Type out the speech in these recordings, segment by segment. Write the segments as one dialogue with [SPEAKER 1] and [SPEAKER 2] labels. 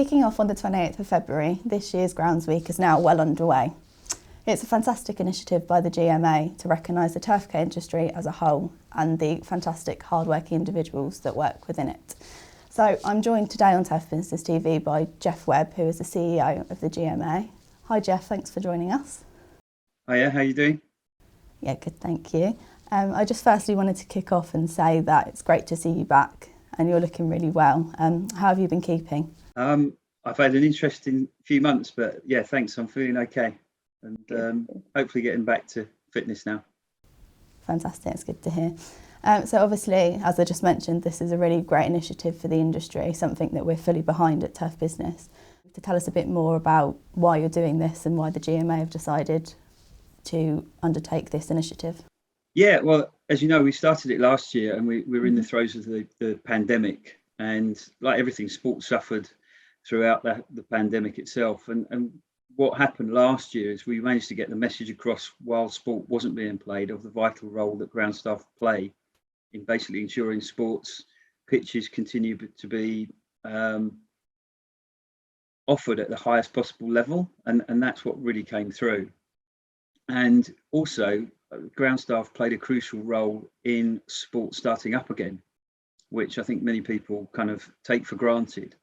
[SPEAKER 1] Kicking off on the 28th of February, this year's GroundsWeek is now well underway. It's a fantastic initiative by the GMA to recognise the turf care industry as a whole and the fantastic hard-working individuals that work within it. So I'm joined today on Turf Business TV by Geoff Webb, who is the CEO of the GMA. Hi Geoff, thanks for joining us.
[SPEAKER 2] Hiya, how are you doing?
[SPEAKER 1] Yeah, good, thank you. I just firstly wanted to kick off and say that it's great to see you back and you're looking really well. How have you been keeping?
[SPEAKER 2] I've had an interesting few months, but yeah, thanks, I'm feeling okay. And hopefully getting back to fitness now.
[SPEAKER 1] Fantastic, it's good to hear. So obviously, as I just mentioned, this is a really great initiative for the industry, something that we're fully behind at Turf Business. To tell us a bit more about why you're doing this and why the GMA have decided to undertake this initiative.
[SPEAKER 2] Yeah, well, as you know, we started it last year and we were in the throes of the pandemic, and like everything, sport suffered throughout the pandemic itself. And what happened last year is we managed to get the message across while sport wasn't being played of the vital role that ground staff play in basically ensuring sports pitches continue to be offered at the highest possible level, and that's what really came through. And also ground staff played a crucial role in sport starting up again, which I think many people kind of take for granted.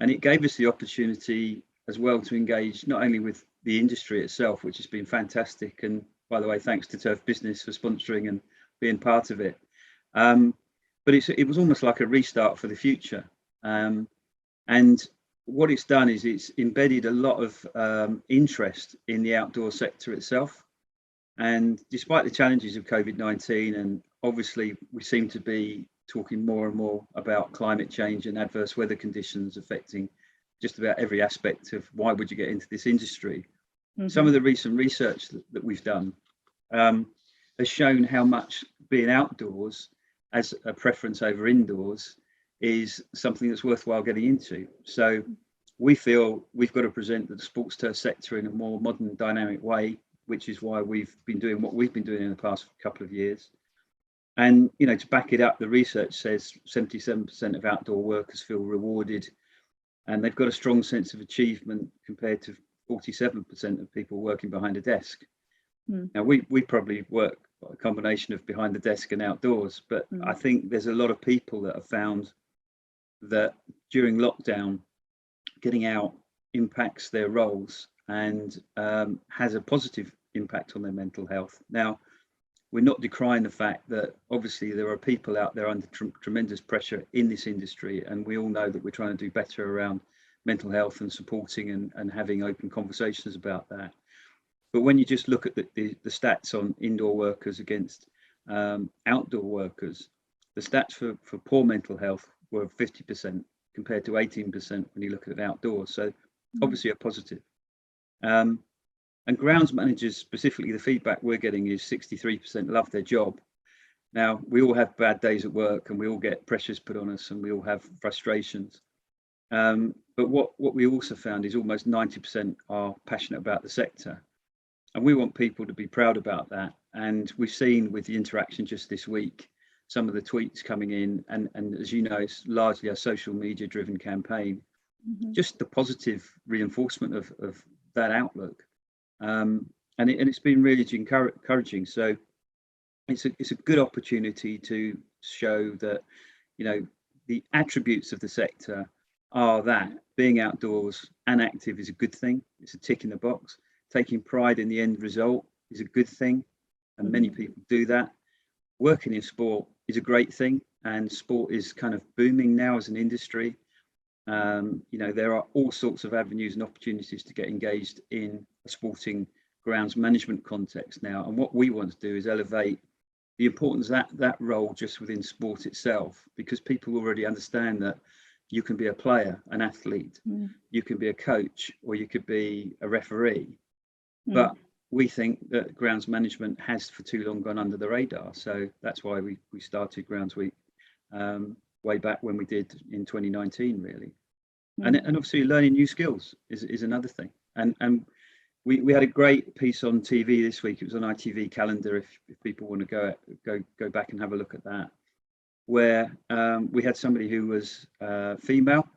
[SPEAKER 2] And it gave us the opportunity as well to engage not only with the industry itself, which has been fantastic, and by the way, thanks to Turf Business for sponsoring and being part of it, but it was almost like a restart for the future. And what it's done is it's embedded a lot of interest in the outdoor sector itself. And despite the challenges of COVID-19, and obviously we seem to be talking more and more about climate change and adverse weather conditions affecting just about every aspect of why would you get into this industry. Some of the recent research that we've done has shown how much being outdoors as a preference over indoors is something that's worthwhile getting into. So we feel we've got to present the sports turf sector in a more modern, dynamic way, which is why we've been doing what we've been doing in the past couple of years. And, you know, to back it up, the research says 77% of outdoor workers feel rewarded and they've got a strong sense of achievement compared to 47% of people working behind a desk. Now, we probably work a combination of behind the desk and outdoors, but I think there's a lot of people that have found that during lockdown, getting out impacts their roles and has a positive impact on their mental health. Now, we're not decrying the fact that obviously there are people out there under tremendous pressure in this industry, and we all know that we're trying to do better around mental health and supporting and having open conversations about that. But when you just look at the stats on indoor workers against outdoor workers, the stats for poor mental health were 50% compared to 18% when you look at it outdoors. So obviously a positive. And grounds managers, specifically, the feedback we're getting is 63% love their job. Now, we all have bad days at work and we all get pressures put on us and we all have frustrations. But what we also found is almost 90% are passionate about the sector. And we want people to be proud about that. And we've seen with the interaction just this week, some of the tweets coming in, and as you know, it's largely a social media driven campaign, just the positive reinforcement of that outlook. And it's been really encouraging. So it's a good opportunity to show that, you know, the attributes of the sector are that being outdoors and active is a good thing. It's a tick in the box. Taking pride in the end result is a good thing, and many people do that. Working in sport is a great thing, and sport is kind of booming now as an industry. You know, there are all sorts of avenues and opportunities to get engaged in a sporting grounds management context now. And what we want to do is elevate the importance of that role just within sport itself, because people already understand that you can be a player, an athlete, you can be a coach, or you could be a referee. But we think that grounds management has for too long gone under the radar. So that's why we started GroundsWeek way back when we did in 2019, really. And obviously learning new skills is another thing. And we had a great piece on TV this week. It was on ITV Calendar, if people want to go back and have a look at that, where we had somebody who was female,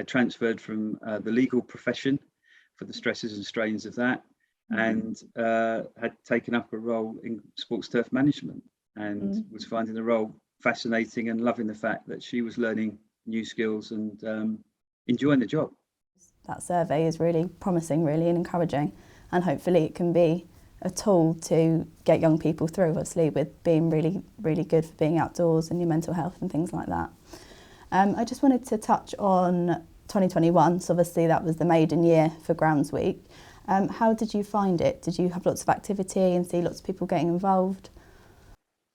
[SPEAKER 2] had transferred from the legal profession for the stresses and strains of that, and had taken up a role in sports turf management, and was finding the role fascinating and loving the fact that she was learning new skills and enjoying the job.
[SPEAKER 1] That survey is really promising, really, and encouraging, and hopefully it can be a tool to get young people through, obviously, with being really, really good for being outdoors and your mental health and things like that. I just wanted to touch on 2021, so obviously that was the maiden year for GroundsWeek. How did you find it? Did you have lots of activity and see lots of people getting involved?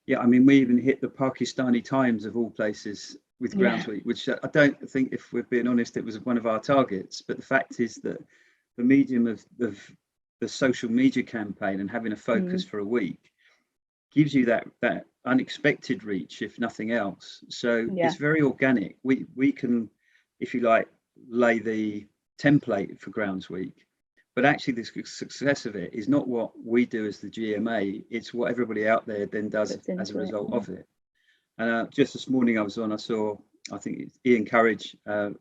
[SPEAKER 2] Yeah, I mean, we even hit the Pakistani Times of all places with GroundsWeek, which I don't think, if we're being honest, it was one of our targets. But the fact is that the medium of the social media campaign and having a focus for a week gives you that unexpected reach, if nothing else. So it's very organic. We can, if you like, lay the template for GroundsWeek, but actually the success of it is not what we do as the GMA, it's what everybody out there then does as a result of it. And just this morning I saw, I think it's Ian Courage at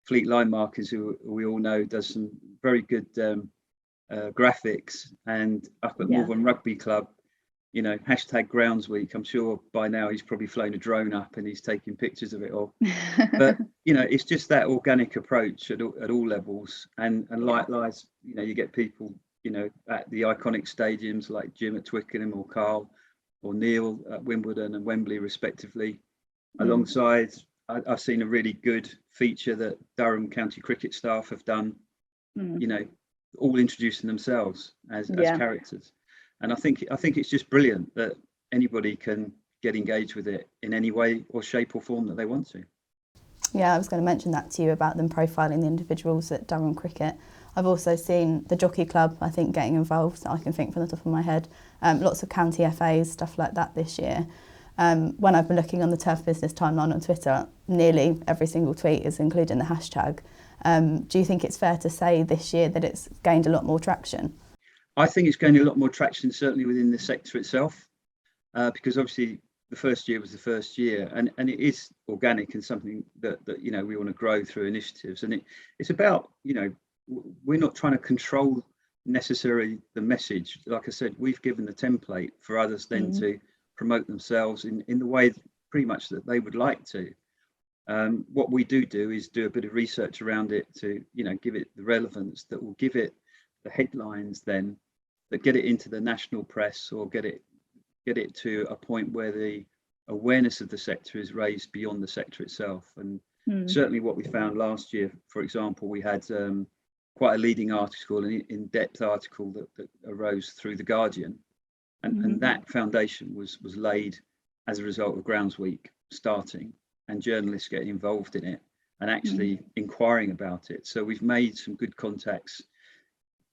[SPEAKER 2] Fleet Line Markers, who we all know does some very good graphics, and up at Malvern Rugby Club, you know, hashtag GroundsWeek. I'm sure by now he's probably flown a drone up and he's taking pictures of it all. But you know, it's just that organic approach at all levels, and likewise, you know, you get people, you know, at the iconic stadiums like Jim at Twickenham or Carl or Neil at Wimbledon and Wembley respectively. Alongside, I've seen a really good feature that Durham County Cricket staff have done, you know, all introducing themselves as characters. And I think it's just brilliant that anybody can get engaged with it in any way or shape or form that they want to.
[SPEAKER 1] Yeah, I was going to mention that to you about them profiling the individuals at Durham Cricket. I've also seen the Jockey Club, I think, getting involved. I can think from the top of my head. Lots of county FAs, stuff like that this year. When I've been looking on the Turf Business timeline on Twitter, nearly every single tweet is including the hashtag. Do you think it's fair to say this year that it's gained a lot more traction?
[SPEAKER 2] I think it's gained a lot more traction, certainly within the sector itself, because obviously the first year was the first year, and it is organic and something that you know, we want to grow through initiatives. And it's about, you know, we're not trying to control necessarily the message. Like I said, we've given the template for others then to promote themselves in the way pretty much that they would like to. What we do is do a bit of research around it to, you know, give it the relevance that will give it the headlines then that get it into the national press, or get it to a point where the awareness of the sector is raised beyond the sector itself. And certainly what we found last year, for example, we had quite a leading article, an in-depth article that arose through The Guardian, and that foundation was laid as a result of GroundsWeek starting and journalists getting involved in it and actually inquiring about it. So we've made some good contacts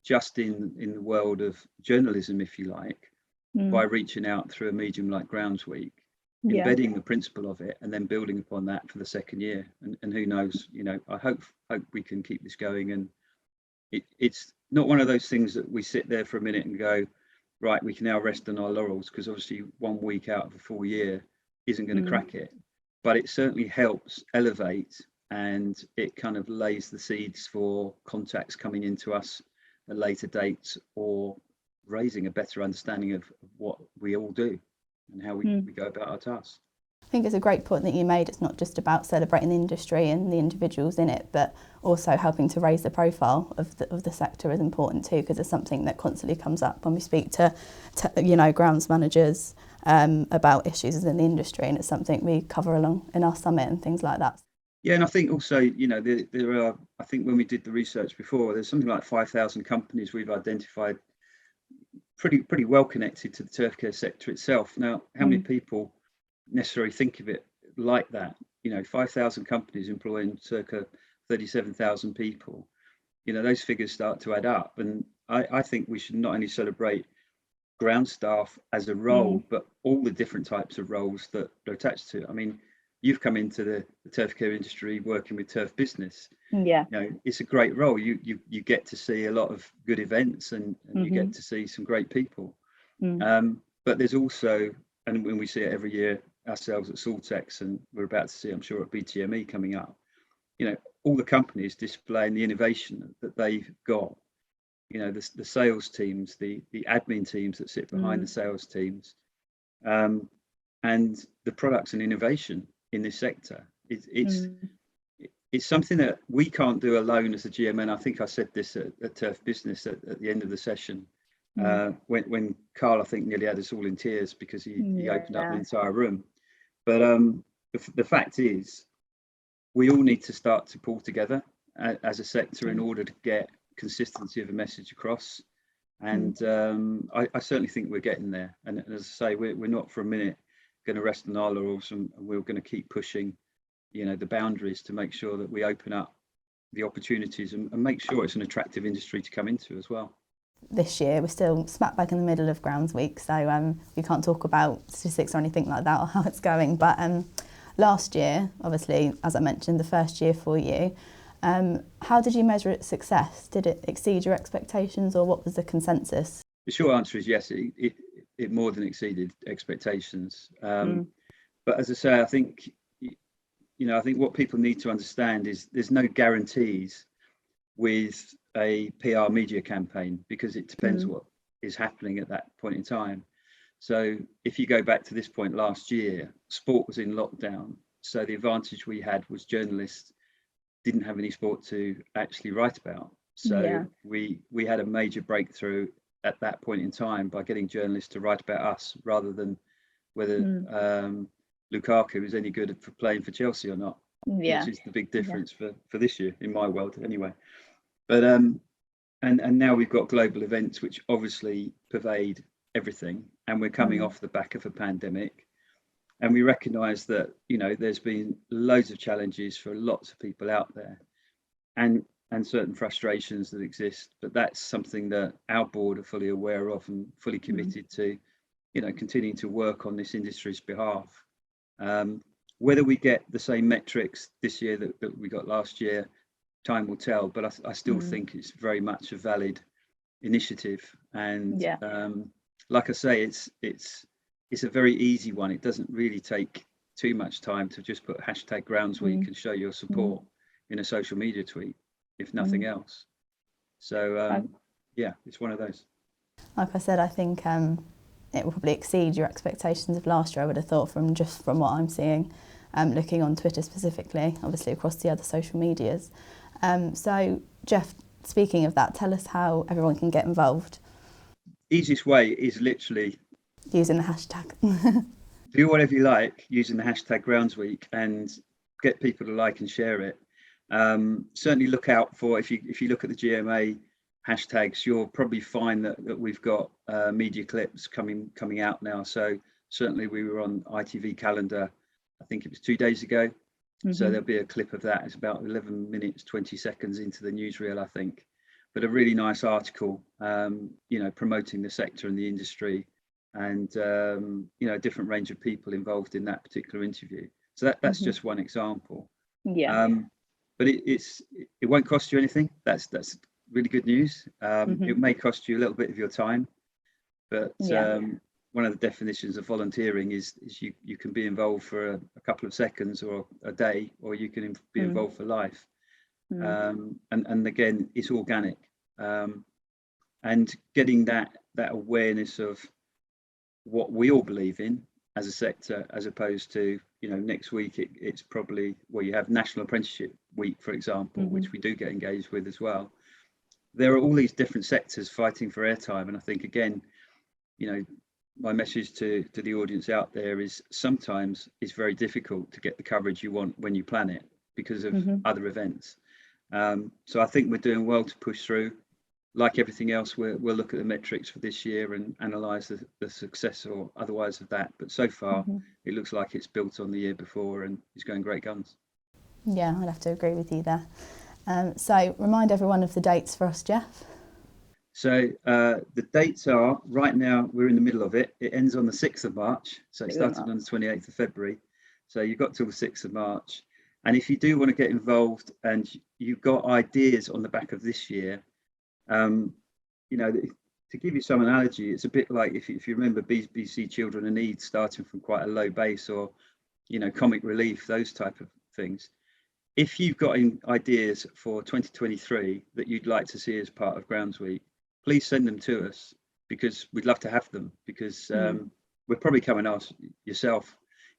[SPEAKER 2] just in the world of journalism, if you like, by reaching out through a medium like GroundsWeek, embedding the principle of it, and then building upon that for the second year. And who knows, you know, I hope we can keep this going. And it's not one of those things that we sit there for a minute and go, right, we can now rest on our laurels, because obviously 1 week out of a full year isn't going to crack it. But it certainly helps elevate, and it kind of lays the seeds for contacts coming into us at later dates, or raising a better understanding of what we all do and how we go about our tasks.
[SPEAKER 1] I think it's a great point that you made. It's not just about celebrating the industry and the individuals in it, but also helping to raise the profile of the sector is important too, because it's something that constantly comes up when we speak to you know, grounds managers about issues in the industry, and it's something we cover along in our summit and things like that.
[SPEAKER 2] Yeah, and I think also, you know, there are, I think when we did the research before, there's something like 5,000 companies we've identified pretty well connected to the turf care sector itself. Now, how many people necessarily think of it like that? You know, 5,000 companies employing circa 37,000 people. You know, those figures start to add up. And I think we should not only celebrate ground staff as a role, but all the different types of roles that are attached to it. I mean, you've come into the turf care industry working with Turf Business.
[SPEAKER 1] Yeah.
[SPEAKER 2] You know, it's a great role. You get to see a lot of good events, and you get to see some great people. But there's also, and when we see it every year ourselves at Saltex, and we're about to see, I'm sure, at BTME coming up, all the companies displaying the innovation that they've got. The sales teams, the admin teams that sit behind the sales teams, and the products and innovation in this sector. It's something that we can't do alone as a GMN. I think I said this at Turf Business at the end of the session, when Carl, I think, nearly had us all in tears because he opened up the entire room. But the fact is, we all need to start to pull together as a sector in order to get consistency of a message across. And I certainly think we're getting there. And as I say, we're not for a minute going to rest on our laurels, and we're going to keep pushing, the boundaries to make sure that we open up the opportunities and make sure it's an attractive industry to come into as well.
[SPEAKER 1] This year we're still smack back in the middle of GroundsWeek, so we can't talk about statistics or anything like that or how it's going. But last year, obviously, as I mentioned, the first year for you, how did you measure its success? Did it exceed your expectations, or what was the consensus?
[SPEAKER 2] The short answer is yes, it more than exceeded expectations. But as I say, I think what people need to understand is there's no guarantees with a PR media campaign, because it depends what is happening at that point in time. So if you go back to this point last year, sport was in lockdown. So the advantage we had was journalists didn't have any sport to actually write about. So we had a major breakthrough at that point in time by getting journalists to write about us rather than whether Lukaku is any good for playing for Chelsea or not, which is the big difference for this year in my world anyway. But and now we've got global events which obviously pervade everything, and we're coming off the back of a pandemic, and we recognise that there's been loads of challenges for lots of people out there, and certain frustrations that exist, but that's something that our board are fully aware of and fully committed to continuing to work on this industry's behalf. Whether we get the same metrics this year that we got last year, time will tell, but I still think it's very much a valid initiative. And like I say, it's a very easy one. It doesn't really take too much time to just put #GroundsWeek and show your support in a social media tweet, if nothing else. So it's one of those.
[SPEAKER 1] Like I said, I think it will probably exceed your expectations of last year, I would have thought, from what I'm seeing, looking on Twitter specifically, obviously across the other social medias. So Geoff, speaking of that, tell us how everyone can get involved.
[SPEAKER 2] Easiest way is literally
[SPEAKER 1] using the hashtag.
[SPEAKER 2] Do whatever you like using the #GroundsWeek and get people to like and share it. Certainly look out for, if you look at the GMA hashtags, you'll probably find that we've got media clips coming out now. So certainly we were on ITV calendar, I think it was 2 days ago. So there'll be a clip of that. It's about 11 minutes, 20 seconds into the newsreel, I think. But a really nice article, promoting the sector and the industry, and a different range of people involved in that particular interview. So that's just one example. But it won't cost you anything. That's really good news. It may cost you a little bit of your time, but one of the definitions of volunteering is you can be involved for a couple of seconds or a day, or you can be involved for life. And again, it's organic, and getting that awareness of what we all believe in as a sector, as opposed to next week it's probably, you have National Apprenticeship Week, for example, which we do get engaged with as well. There are all these different sectors fighting for airtime, and I think, again, my message to the audience out there is sometimes it's very difficult to get the coverage you want when you plan it because of other events. So I think we're doing well to push through. Like everything else, we'll look at the metrics for this year and analyse the success or otherwise of that. But so far, it looks like it's built on the year before and it's going great guns.
[SPEAKER 1] Yeah, I'd have to agree with you there. So remind everyone of the dates for us, Geoff.
[SPEAKER 2] So the dates are, right now, we're in the middle of it. It ends on the 6th of March. So it started on the 28th of February. So you've got till the 6th of March. And if you do want to get involved and you've got ideas on the back of this year, to give you some analogy, it's a bit like if you remember BBC Children in Need starting from quite a low base, or, comic relief, those type of things. if you've got ideas for 2023 that you'd like to see as part of GroundsWeek, please send them to us, because we'd love to have them, because we're probably coming to ask yourself,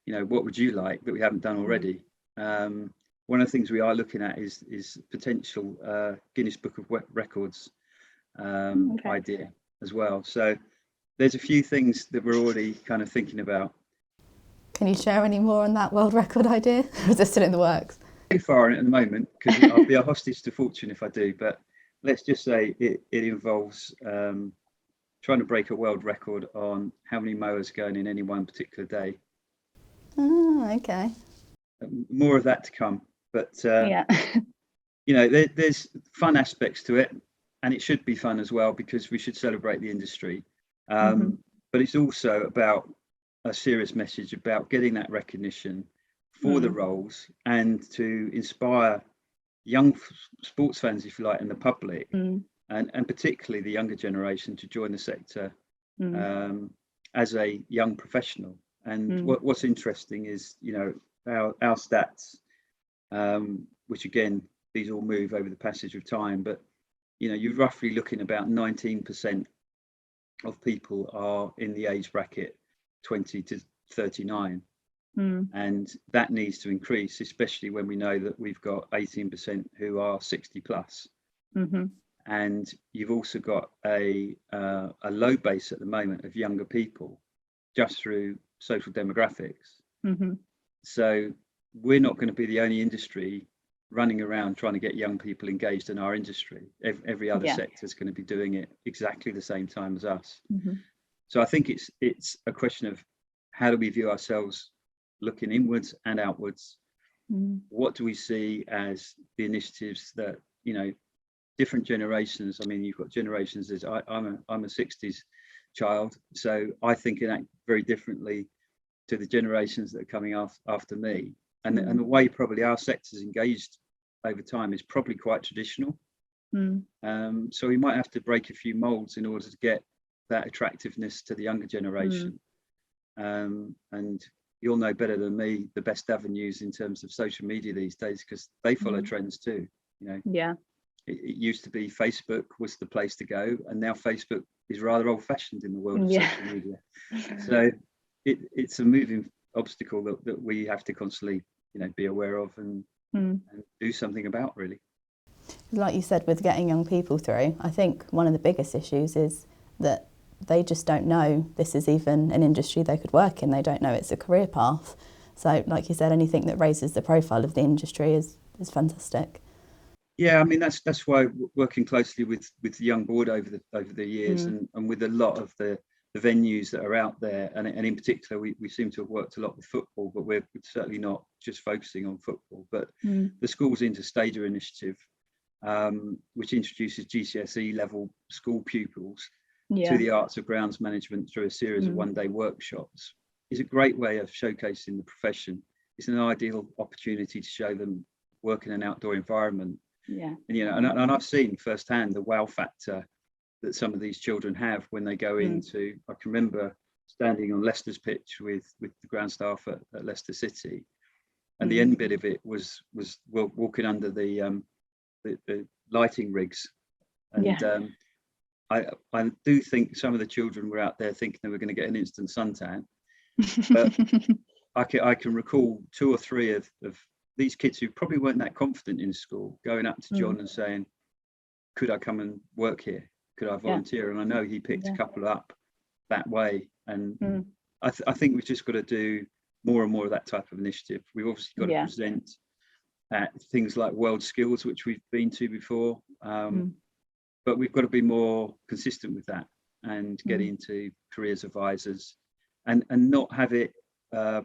[SPEAKER 2] what would you like that we haven't done already? One of the things we are looking at is potential Guinness Book of Records idea as well. So there's a few things that we're already kind of thinking about.
[SPEAKER 1] Can you share any more on that world record idea? Or is it still in the works?
[SPEAKER 2] Too far in it at the moment, because I'll be a hostage to fortune if I do, but let's just say it involves trying to break a world record on how many mowers going in any one particular day.
[SPEAKER 1] Oh, okay.
[SPEAKER 2] More of that to come, but
[SPEAKER 1] Yeah.
[SPEAKER 2] there's fun aspects to it, and it should be fun as well, because we should celebrate the industry. But it's also about a serious message about getting that recognition for the roles, and to inspire young sports fans, if you like, and the public, and particularly the younger generation, to join the sector as a young professional. And what's interesting is, our stats, which again, these all move over the passage of time, but you're roughly looking about 19% of people are in the age bracket 20 to 39. And that needs to increase, especially when we know that we've got 18% who are 60 plus. And you've also got a low base at the moment of younger people, just through social demographics. So we're not going to be the only industry running around trying to get young people engaged in our industry. Every other sector is going to be doing it exactly the same time as us. So I think it's a question of, how do we view ourselves looking inwards and outwards? What do we see as the initiatives that, different generations? I mean, you've got generations. I'm a 60s child, so I think it act very differently to the generations that are coming after me. And the way probably our sector's engaged over time is probably quite traditional. So we might have to break a few molds in order to get that attractiveness to the younger generation. And you'll know better than me the best avenues in terms of social media these days, because they follow trends too. It used to be Facebook was the place to go, and now Facebook is rather old-fashioned in the world of social media. So it's a moving obstacle that we have to constantly be aware of and do something about, really.
[SPEAKER 1] Like you said, with getting young people through, I think one of the biggest issues is that they just don't know this is even an industry they could work in. They don't know it's a career path. So like you said, anything that raises the profile of the industry is fantastic.
[SPEAKER 2] Yeah, I mean, that's why working closely with the young board over the years, and with a lot of the venues that are out there, and in particular we seem to have worked a lot with football, but we're certainly not just focusing on football, but the Schools into Stadia initiative, which introduces GCSE level school pupils to the arts of grounds management through a series of one-day workshops, is a great way of showcasing the profession. It's an ideal opportunity to show them work in an outdoor environment. And I've seen firsthand the wow factor that some of these children have when they go into. I can remember standing on Leicester's pitch with the ground staff at Leicester City, and the end bit of it was walking under the lighting rigs, and I do think some of the children were out there thinking they were going to get an instant suntan, but I can recall 2 or 3 of these kids who probably weren't that confident in school going up to John and saying, could I come and work here? Could I volunteer? And I know he picked a couple up that way. And I think we've just got to do more and more of that type of initiative. We've obviously got to present at things like World Skills, which we've been to before, but we've got to be more consistent with that and get into careers advisors, and not have it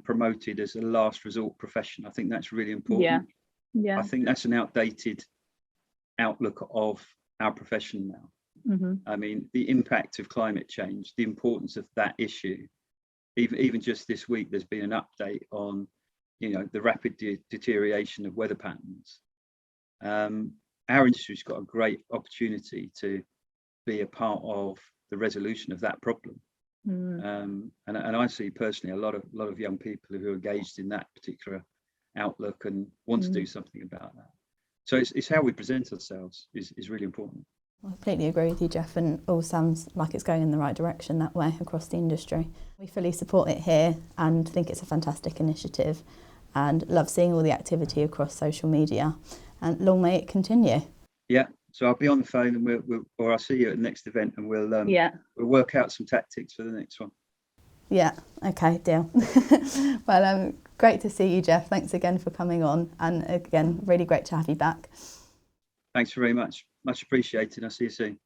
[SPEAKER 2] promoted as a last resort profession. I think that's really important. I think that's an outdated outlook of our profession now. I mean, the impact of climate change, the importance of that issue. Even just this week, there's been an update on, the rapid deterioration of weather patterns. Our industry's got a great opportunity to be a part of the resolution of that problem. And I see personally a lot of young people who are engaged in that particular outlook and want to do something about that. So it's how we present ourselves is really important.
[SPEAKER 1] I completely agree with you, Geoff, and all sounds like it's going in the right direction that way across the industry. We fully support it here and think it's a fantastic initiative and love seeing all the activity across social media, and long may it continue.
[SPEAKER 2] Yeah, so I'll be on the phone and or I'll see you at the next event and we'll work out some tactics for the next one.
[SPEAKER 1] Yeah, okay, deal. Well, great to see you, Geoff. Thanks again for coming on, and again, really great to have you back.
[SPEAKER 2] Thanks very much. Much appreciated. I'll see you soon.